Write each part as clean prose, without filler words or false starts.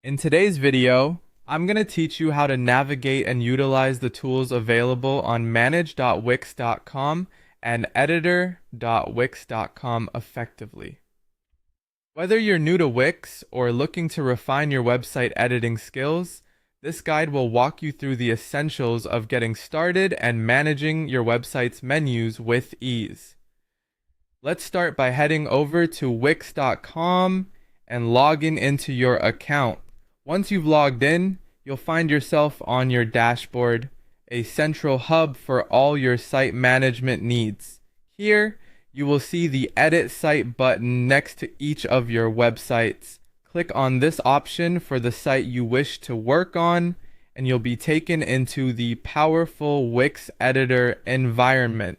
In today's video, I'm going to teach you how to navigate and utilize the tools available on manage.wix.com and editor.wix.com effectively. Whether you're new to Wix or looking to refine your website editing skills, this guide will walk you through the essentials of getting started and managing your website's menus with ease. Let's start by heading over to wix.com and logging into your account. Once you've logged in, you'll find yourself on your dashboard, a central hub for all your site management needs. Here, you will see the Edit Site button next to each of your websites. Click on this option for the site you wish to work on, and you'll be taken into the powerful Wix Editor environment.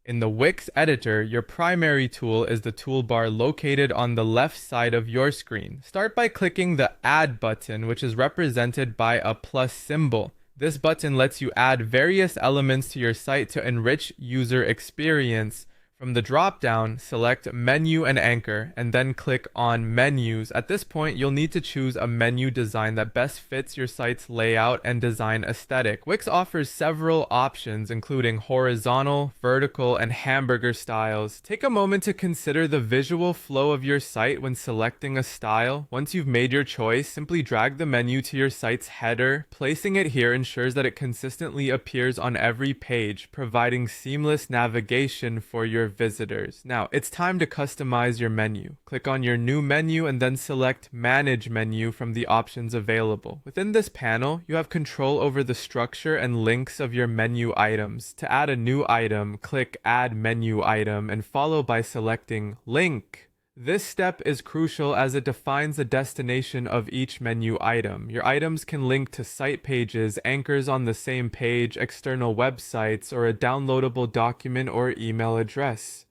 In the Wix editor, your primary tool is the toolbar located on the left side of your screen. Start by clicking the Add button, which is represented by a plus symbol. This button lets you add various elements to your site to enrich user experience. From the drop-down, select Menu and Anchor, and then click on Menus. At this point, you'll need to choose a menu design that best fits your site's layout and design aesthetic. Wix offers several options, including horizontal, vertical, and hamburger styles. Take a moment to consider the visual flow of your site when selecting a style. Once you've made your choice, simply drag the menu to your site's header. Placing it here ensures that it consistently appears on every page, providing seamless navigation for your visitors. Now, it's time to customize your menu. Click on your new menu and then select Manage Menu from the options available. Within this panel, you have control over the structure and links of your menu items. To add a new item, click Add Menu Item and follow by selecting Link. This step is crucial as it defines the destination of each menu item. Your items can link to site pages, anchors on the same page, external websites, or a downloadable document or email address.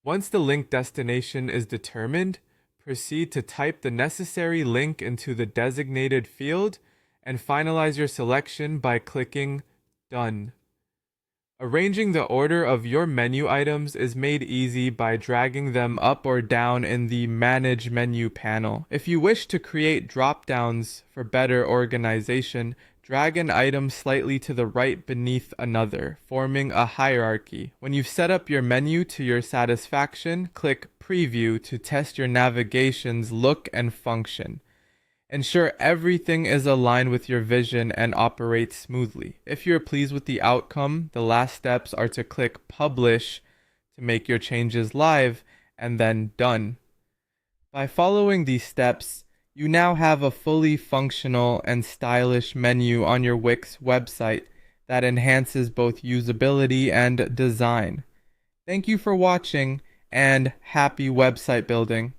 Once the link destination is determined, proceed to type the necessary link into the designated field and finalize your selection by clicking Done. Arranging the order of your menu items is made easy by dragging them up or down in the Manage Menu panel. If you wish to create drop-downs for better organization, drag an item slightly to the right beneath another, forming a hierarchy. When you've set up your menu to your satisfaction, click Preview to test your navigation's look and function. Ensure everything is aligned with your vision and operates smoothly. If you're pleased with the outcome, the last steps are to click Publish to make your changes live and then Done. By following these steps, you now have a fully functional and stylish menu on your Wix website that enhances both usability and design. Thank you for watching and happy website building.